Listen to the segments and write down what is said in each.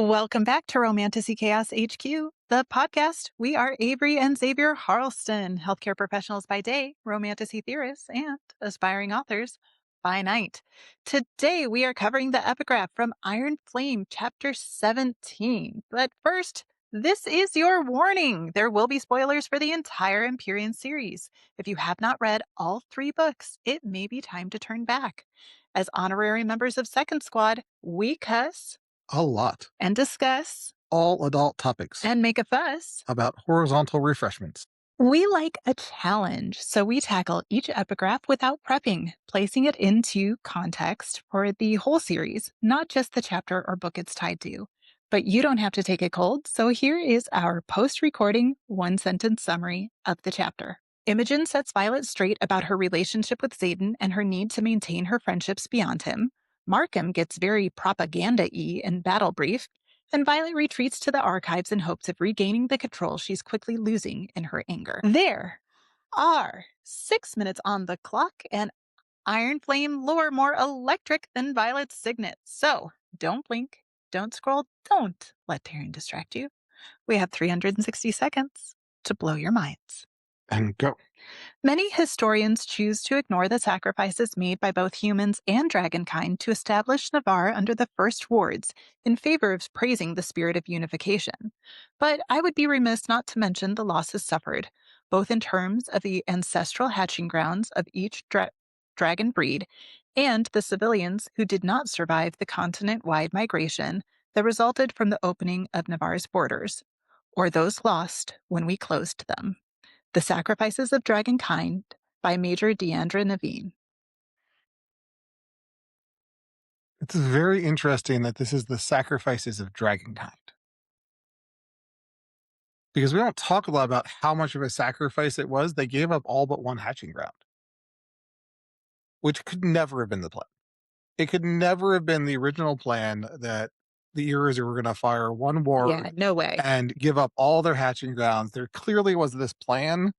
Welcome back to Romantasy Chaos HQ, the podcast. We are Avery and Xavier Harleston, healthcare professionals by day, romantasy theorists, and aspiring authors by night. Today, we are covering the epigraph from Iron Flame, Chapter 17. But first, this is your warning. There will be spoilers for the entire Empyrean series. If you have not read all 3 books, it may be time to turn back. As honorary members of Second Squad, we cuss A lot. and discuss All adult topics and make a fuss. about horizontal refreshments. We like a challenge, so we tackle each epigraph without prepping, placing it into context for the whole series, not just the chapter or book it's tied to. But you don't have to take it cold, so here is our post-recording one-sentence summary of the chapter. Imogen sets Violet straight about her relationship with Xaden and her need to maintain her friendships beyond him. Markham gets very propaganda-y in Battle Brief, and Violet retreats to the archives in hopes of regaining the control she's quickly losing in her anger. There are 6 minutes on the clock, and Iron Flame lore more electric than Violet's signet. So don't blink, don't scroll, don't let Taryn distract you. We have 360 seconds to blow your minds. And go. Many historians choose to ignore the sacrifices made by both humans and dragonkind to establish Navarre under the First Wards in favor of praising the spirit of unification. But I would be remiss not to mention the losses suffered, both in terms of the ancestral hatching grounds of each dragon breed and the civilians who did not survive the continent-wide migration that resulted from the opening of Navarre's borders, or those lost when we closed them. The Sacrifices of Dragonkind by Major Deandra Naveen. It's very interesting that this is the Sacrifices of Dragonkind. Because we don't talk a lot about how much of a sacrifice it was. They gave up all but one hatching ground, which could never have been the plan. It could never have been the original plan that the Yarros were going to fire one war no way. and give up all their hatching grounds. There clearly was this plan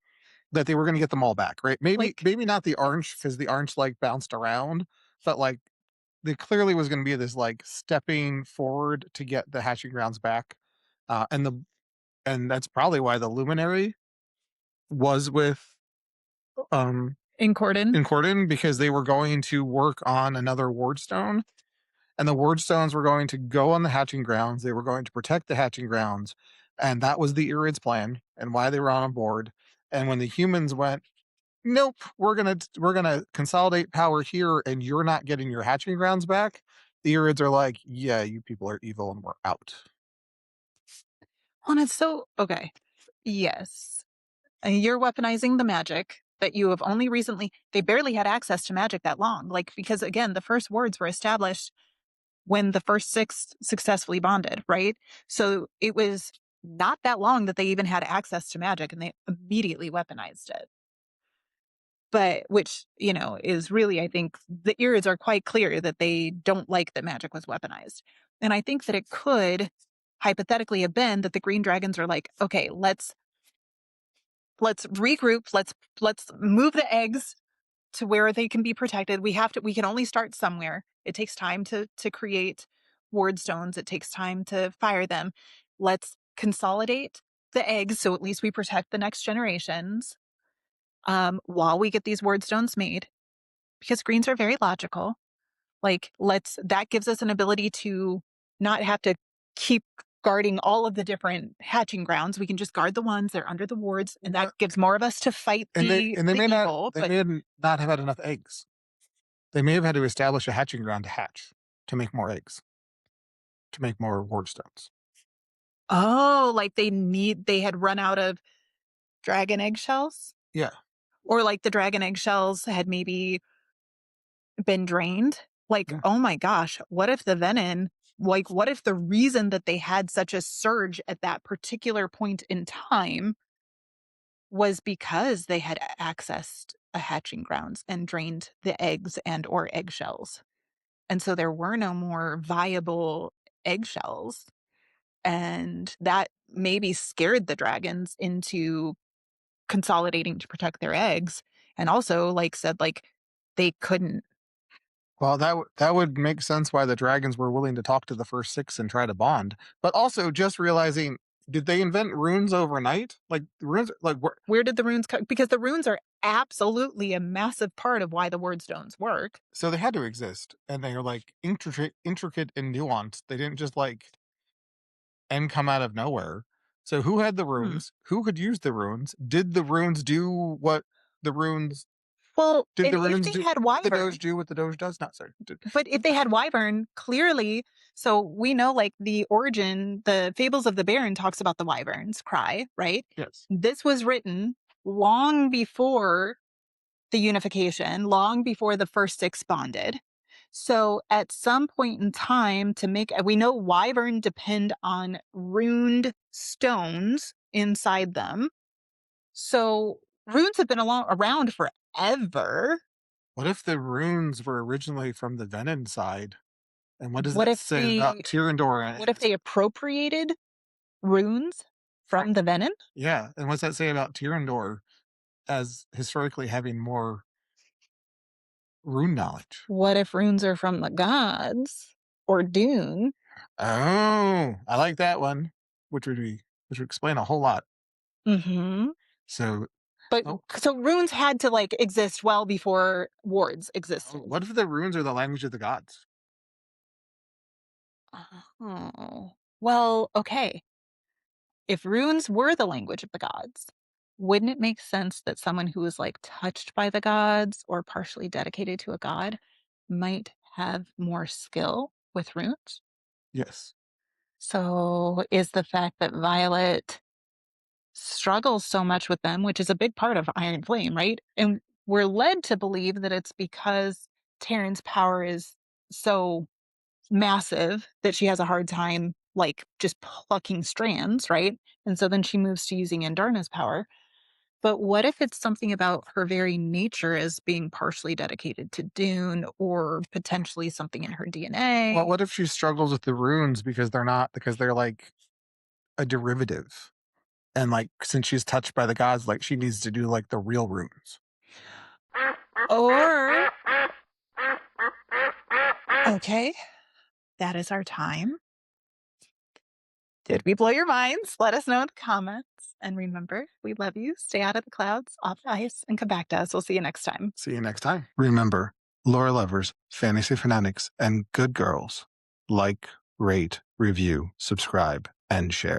that they were going to get them all back, right? Maybe not the orange, because the orange bounced around, but there clearly was going to be this stepping forward to get the hatching grounds back, and that's probably why the luminary was with In Corden, because they were going to work on another wardstone, and the wardstones were going to go on the hatching grounds. They were going to protect the hatching grounds, and that was the Irid's plan and why they were on board. And when the humans went, nope, we're gonna consolidate power here, and you're not getting your hatching grounds back, the Irids are like, yeah, you people are evil and we're out. Well, and it's so okay. Yes. You're weaponizing the magic that you have only recently. They barely had access to magic that long. Because again, the first wards were established when the first 6 successfully bonded, right? So it was not that long that they even had access to magic, and they immediately weaponized it. But which, is really, I think, the Irids are quite clear that they don't like that magic was weaponized. And I think that it could hypothetically have been that the green dragons are like, okay, let's regroup, let's move the eggs to where they can be protected. We can only start somewhere. It takes time to create wardstones. It takes time to fire them. Let's consolidate the eggs so at least we protect the next generations while we get these wardstones made, because greens are very logical. That gives us an ability to not have to keep guarding all of the different hatching grounds. We can just guard the ones that are under the wards, and that gives more of us to fight they may not have had enough eggs. They may have had to establish a hatching ground to hatch, to make more eggs, to make more wardstones. Oh, they had run out of dragon eggshells? Yeah. Or the dragon eggshells had maybe been drained? Yeah. Oh my gosh, what if the venom, what if the reason that they had such a surge at that particular point in time was because they had accessed a hatching grounds and drained the eggs and or eggshells? And so there were no more viable eggshells. And that maybe scared the dragons into consolidating to protect their eggs. And also, said, they couldn't Well, that would make sense why the dragons were willing to talk to the first six and try to bond. But also, just realizing, did they invent runes overnight? Like runes, like Where did the runes come? Because the runes are absolutely a massive part of why the word stones work. so they had to exist, and they are like intricate and nuanced. They didn't just like and come out of nowhere. So who had the Hmm. runes? Who could use the runes? Did the runes do what the runes? Well, Did and the if runes they do? had Did the wyvern, doge do what the doge does? Not sorry. but if they had wyvern, clearly, so we know like the origin, the Fables of the Baron talks about the wyvern's cry, right? Yes. This was written long before the unification, long before the first six bonded. So at some point in time, to make, we know wyvern depend on runed stones inside them. So runes have been around forever. What if the runes were originally from the Venom side? And what does What that if say about the Tyrandor and what if his? they appropriated runes from the Venom? Yeah, and what's that say about Tyrandor as historically having more rune knowledge? What if runes are from the gods or Dune? Oh, I like that one, which would explain a whole lot. Hmm. So, But oh, so runes had to like exist well before wards oh, existed. what if the runes are the language of the gods? Oh. Well, okay. If runes were the language of the gods, wouldn't it make sense that someone who was like touched by the gods or partially dedicated to a god might have more skill with runes? Yes. So is the fact that Violet struggles so much with them, which is a big part of Iron Flame, right? And we're led to believe that it's because Taryn's power is so massive that she has a hard time like just plucking strands, right? And so then she moves to using Andarna's power. But what if it's something about her very nature as being partially dedicated to Dune or potentially something in her Well, DNA? what if she struggles with the runes because they're not because they're like a derivative, and like since she's touched by the gods, like she needs to do like the real runes. Or, okay, that is our time. Did we blow your minds? Let us know in the comments. And remember, we love you. Stay out of the clouds, off the ice, and come back to us. We'll see you next time. See you next time. Remember, lore lovers, fantasy fanatics, and good girls, like, rate, review, subscribe, and share.